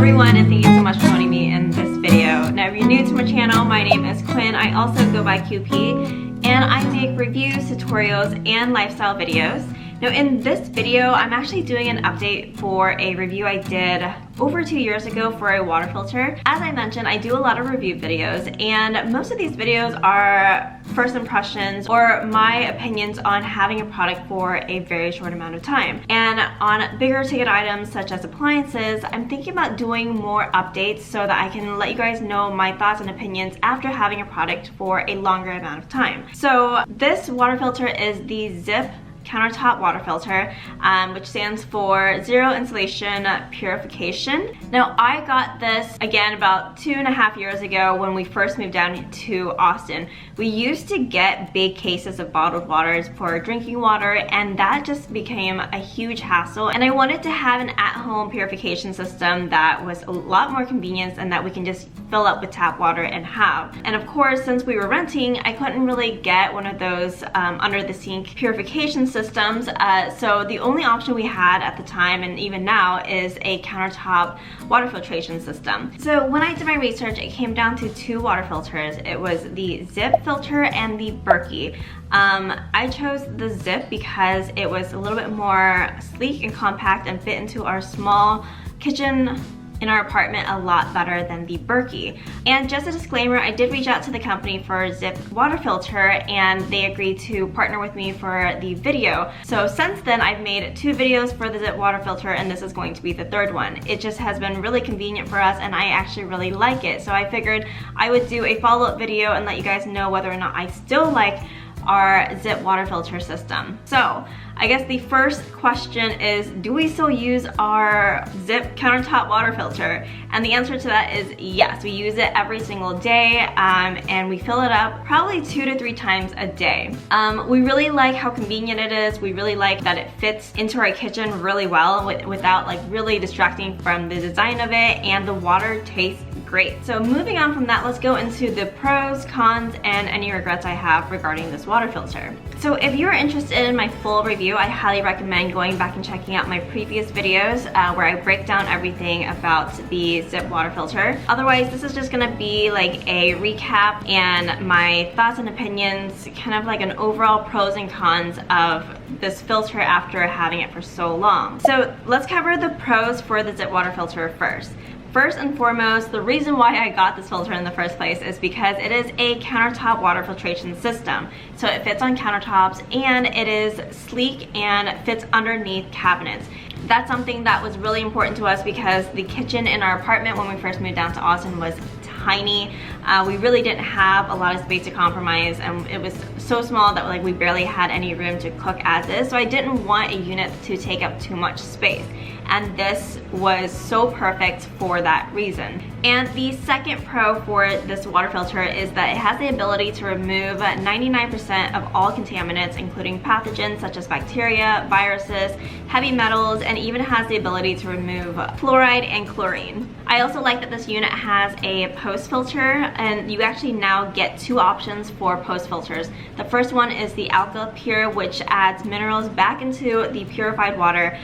everyone, and thank you so much for joining me in this video. Now if you're new to my channel, my name is Quinn. I also go by QP, and I make reviews, tutorials, and lifestyle videos. Now in this video, I'm actually doing an update for a review I did over 2 years ago for a water filter. As I mentioned, I do a lot of review videos, and most of these videos are first impressions or my opinions on having a product for a very short amount of time. And on bigger ticket items such as appliances, I'm thinking about doing more updates so that I can let you guys know my thoughts and opinions after having a product for a longer amount of time. So this water filter is the Zip Countertop water filter, which stands for Zero Installation Purification. Now I got this again about 2.5 years ago when we first moved down to Austin. We used to get big cases of bottled waters for drinking water, and that just became a huge hassle, and I wanted to have an at-home purification system that was a lot more convenient and that we can just fill up with tap water and have. And of course, since we were renting, I couldn't really get one of those under the sink purification systems, so the only option we had at the time, and even now, is a countertop water filtration system. So when I did my research, it came down to 2 water filters. It was the Zip filter and the Berkey. I chose the Zip because it was a little bit more sleek and compact and fit into our small kitchen in our apartment a lot better than the Berkey. And just a disclaimer, I did reach out to the company for Zip water filter, and they agreed to partner with me for the video. So since then, I've made 2 videos for the Zip water filter, and this is going to be the 3rd one. It just has been really convenient for us, and I actually really like it. So I figured I would do a follow-up video and let you guys know whether or not I still like our Zip water filter system. So I guess the first question is, do we still use our Zip countertop water filter? And the answer to that is yes. We use it every single day, and we fill it up probably 2 to 3 times a day. We really like how convenient it is. We really like that it fits into our kitchen really well without like really distracting from the design of it, and the water tastes great. So moving on from that, let's go into the pros, cons, and any regrets I have regarding this water filter. So if you're interested in my full review, I highly recommend going back and checking out my previous videos where I break down everything about the Zip water filter. Otherwise, this is just gonna be like a recap and my thoughts and opinions, kind of like an overall pros and cons of this filter after having it for so long. So let's cover the pros for the Zip water filter first. First and foremost, the reason why I got this filter in the first place is because it is a countertop water filtration system. So it fits on countertops, and it is sleek and fits underneath cabinets. That's something that was really important to us because the kitchen in our apartment when we first moved down to Austin was tiny. We really didn't have a lot of space to compromise, and it was so small that like we barely had any room to cook as is. So I didn't want a unit to take up too much space, and this was so perfect for that reason. And the second pro for this water filter is that it has the ability to remove 99% of all contaminants, including pathogens such as bacteria, viruses, heavy metals, and even has the ability to remove fluoride and chlorine. I also like that this unit has a post filter, and you actually now get 2 options for post filters. The first one is the Alka Pure, which adds minerals back into the purified water.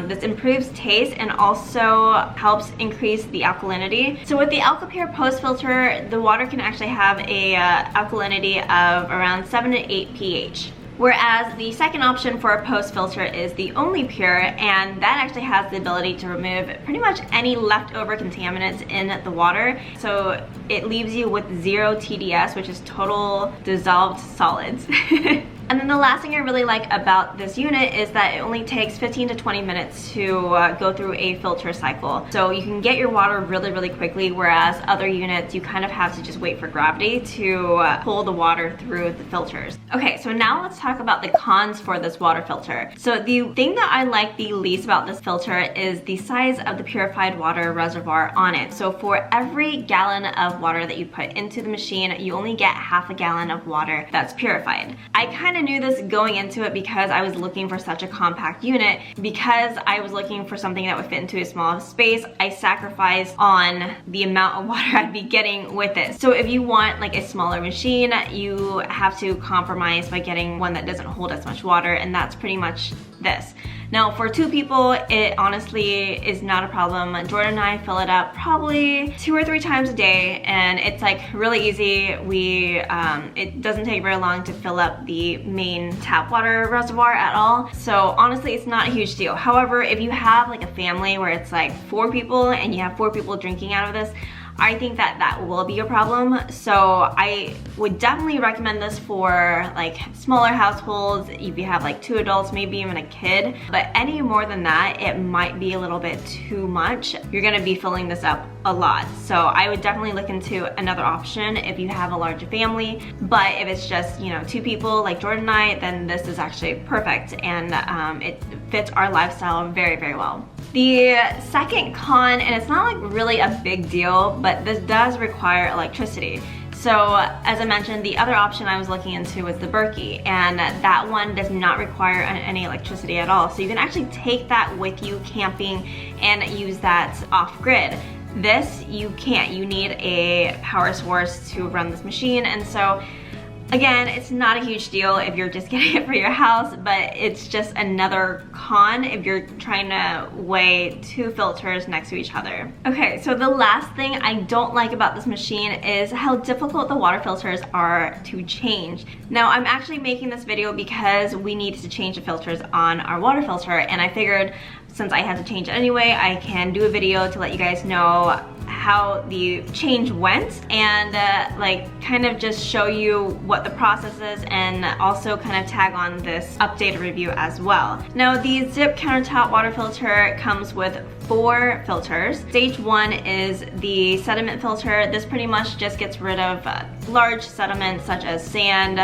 This improves taste and also helps increase the alkalinity. So with the Alka Pure post filter, the water can actually have a alkalinity of around 7 to 8 pH. Whereas the second option for a post filter is the Only Pure, and that actually has the ability to remove pretty much any leftover contaminants in the water. So it leaves you with 0 TDS, which is total dissolved solids. And then the last thing I really like about this unit is that it only takes 15 to 20 minutes to go through a filter cycle. So you can get your water really quickly, whereas other units you kind of have to just wait for gravity to pull the water through the filters. Okay, so now let's talk about the cons for this water filter. So the thing that I like the least about this filter is the size of the purified water reservoir on it. So for every gallon of water that you put into the machine, you only get half a gallon of water that's purified. I kind of knew this going into it because I was looking for such a compact unit. Because I was looking for something that would fit into a small space, I sacrificed on the amount of water I'd be getting with it. So if you want like a smaller machine, you have to compromise by getting one that doesn't hold as much water, and that's pretty much this. Now for 2 people, it honestly is not a problem. Jordan and I fill it up probably 2 or 3 times a day, and it's like really easy. It doesn't take very long to fill up the main tap water reservoir at all. So honestly, it's not a huge deal. However, if you have like a family where it's like 4 people and you have 4 people drinking out of this, I think that will be a problem. So I would definitely recommend this for like smaller households, if you have like 2 adults, maybe even a kid. But any more than that, it might be a little bit too much. You're gonna be filling this up a lot. So I would definitely look into another option if you have a larger family. But if it's just, you know, 2 people like Jordan and I, then this is actually perfect, and it fits our lifestyle very, very well. The second con, and it's not like really a big deal, but this does require electricity. So as I mentioned, the other option I was looking into was the Berkey, and that one does not require any electricity at all. So you can actually take that with you camping and use that off-grid. This, you can't. You need a power source to run this machine, and so again, it's not a huge deal if you're just getting it for your house, but it's just another con if you're trying to weigh 2 filters next to each other. Okay, so the last thing I don't like about this machine is how difficult the water filters are to change. Now, I'm actually making this video because we needed to change the filters on our water filter, and I figured since I had to change it anyway, I can do a video to let you guys know how the change went, and like kind of just show you what the process is, and also kind of tag on this updated review as well. Now the Zip countertop water filter comes with 4 filters. Stage 1 is the sediment filter. This pretty much just gets rid of large sediments such as sand,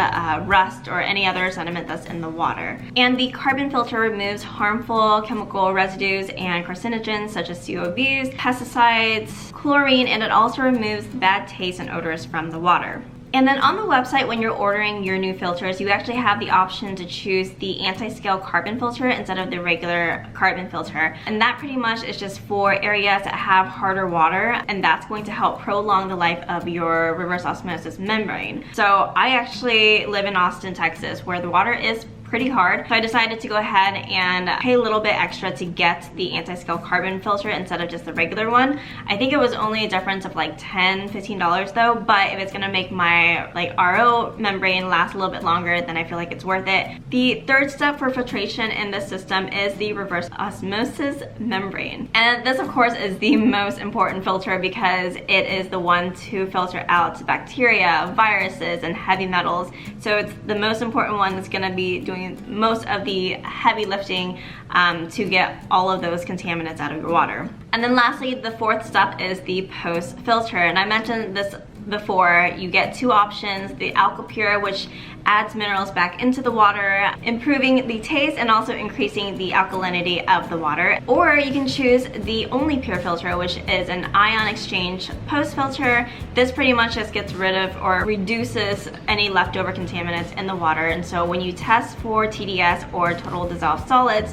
rust, or any other sediment that's in the water. And the carbon filter removes harmful chemical residues and carcinogens such as COVs, pesticides, chlorine, and it also removes bad taste and odors from the water. And then on the website, when you're ordering your new filters, you actually have the option to choose the anti-scale carbon filter instead of the regular carbon filter. And that pretty much is just for areas that have harder water, and that's going to help prolong the life of your reverse osmosis membrane. So I actually live in Austin, Texas, where the water is pretty hard. So I decided to go ahead and pay a little bit extra to get the anti-scale carbon filter instead of just the regular one. I think it was only a difference of like $10, $15 though, but if it's gonna make my like RO membrane last a little bit longer, then I feel like it's worth it. The third step for filtration in this system is the reverse osmosis membrane. And this of course is the most important filter because it is the one to filter out bacteria, viruses, and heavy metals. So it's the most important one that's gonna be doing most of the heavy lifting to get all of those contaminants out of your water. And then lastly, the 4th step is the post filter. And I mentioned this before. You get 2 options: the AquaPure, which adds minerals back into the water, improving the taste and also increasing the alkalinity of the water. Or you can choose the only pure filter, which is an ion exchange post filter. This pretty much just gets rid of or reduces any leftover contaminants in the water. And so when you test for TDS or total dissolved solids,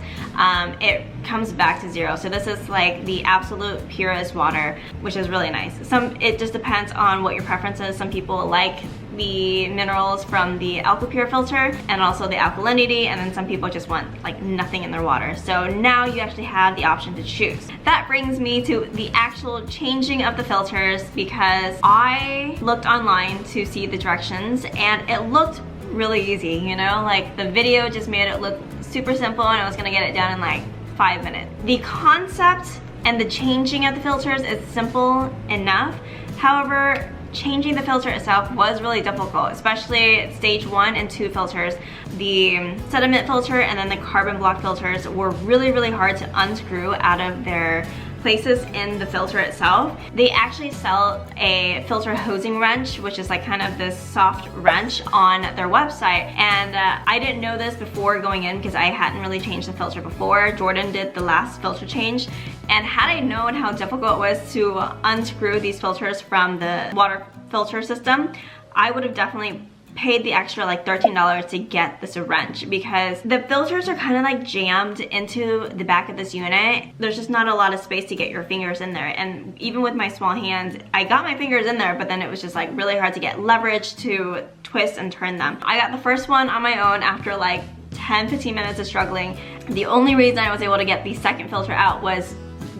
it comes back to 0. So this is like the absolute purest water, which is really nice. It just depends on what your preference is. Some people like the minerals from the AquaPure filter and also the alkalinity, and then some people just want like nothing in their water. So now you actually have the option to choose. That brings me to the actual changing of the filters, because I looked online to see the directions and it looked really easy, you know, like the video just made it look super simple and I was gonna get it done in like 5 minutes. The concept and the changing of the filters is simple enough. However, changing the filter itself was really difficult, especially stage 1 and 2 filters. The sediment filter and then the carbon block filters were really, really hard to unscrew out of their places in the filter itself. They actually sell a filter hosing wrench, which is like kind of this soft wrench on their website. And I didn't know this before going in because I hadn't really changed the filter before. Jordan did the last filter change. And had I known how difficult it was to unscrew these filters from the water filter system, I would have definitely paid the extra like $13 to get this wrench, because the filters are kind of like jammed into the back of this unit. There's just not a lot of space to get your fingers in there, and even with my small hands, I got my fingers in there, but then it was just like really hard to get leverage to twist and turn them. I got the first one on my own after like 10-15 minutes of struggling. The only reason I was able to get the second filter out was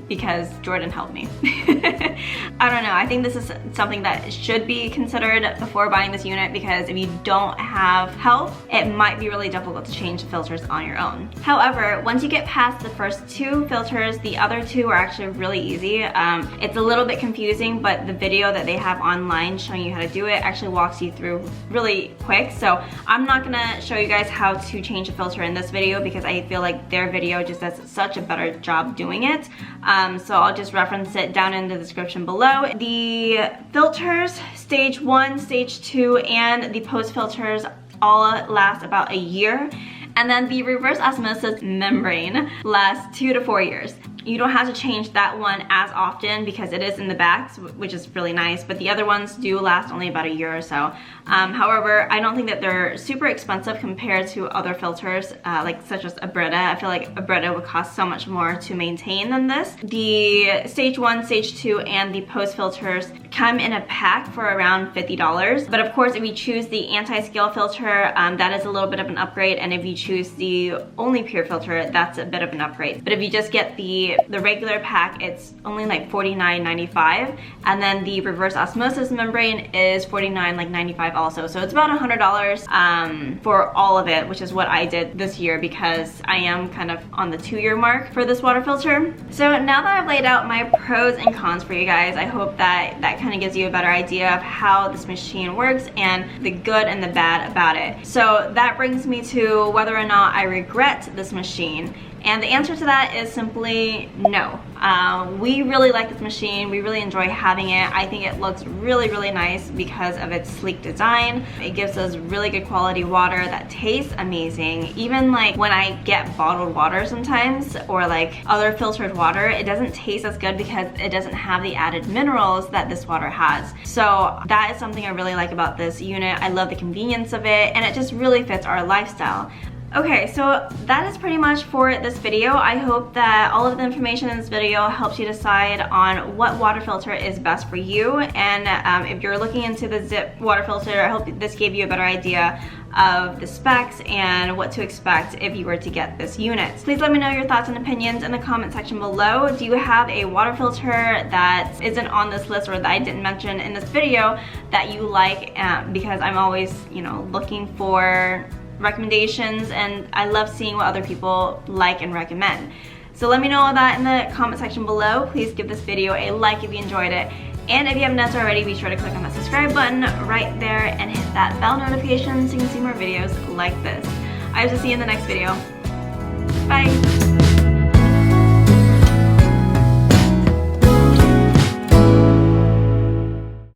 because Jordan helped me. I don't know, I think this is something that should be considered before buying this unit, because if you don't have help, it might be really difficult to change the filters on your own. However, once you get past the first 2 filters, the other 2 are actually really easy. It's a little bit confusing, but the video that they have online showing you how to do it actually walks you through really quick. So I'm not gonna show you guys how to change a filter in this video because I feel like their video just does such a better job doing it. So I'll just reference it down in the description below. The filters, stage 1, stage 2, and the post filters all last about a year. And then the reverse osmosis membrane lasts 2 to 4 years. You don't have to change that one as often because it is in the back, which is really nice, but the other ones do last only about a year or so. However, I don't think that they're super expensive compared to other filters, like such as a Brita. I feel like a Brita would cost so much more to maintain than this. The stage 1, stage 2, and the post filters come in a pack for around $50. But of course, if you choose the anti-scale filter, that is a little bit of an upgrade, and if you choose the only pure filter, that's a bit of an upgrade. But if you just get the regular pack, it's only like $49.95, and then the reverse osmosis membrane is $49.95 also. So it's about $100 for all of it, which is what I did this year because I am kind of on the 2-year mark for this water filter. So now that I've laid out my pros and cons for you guys, I hope that kind of gives you a better idea of how this machine works and the good and the bad about it. So that brings me to whether or not I regret this machine. And the answer to that is simply no. We really like this machine. We really enjoy having it. I think it looks really, really nice because of its sleek design. It gives us really good quality water that tastes amazing. Even like when I get bottled water sometimes, or like other filtered water, it doesn't taste as good because it doesn't have the added minerals that this water has. So that is something I really like about this unit. I love the convenience of it, and it just really fits our lifestyle. Okay, so that is pretty much for this video. I hope that all of the information in this video helps you decide on what water filter is best for you. And if you're looking into the Zip water filter, I hope this gave you a better idea of the specs and what to expect if you were to get this unit. Please let me know your thoughts and opinions in the comment section below. Do you have a water filter that isn't on this list or that I didn't mention in this video that you like? Because I'm always, you know, looking for recommendations, and I love seeing what other people like and recommend. So let me know all that in the comment section below. Please give this video a like if you enjoyed it. And if you haven't done so already, be sure to click on the subscribe button right there and hit that bell notification so you can see more videos like this. I hope to see you in the next video. Bye!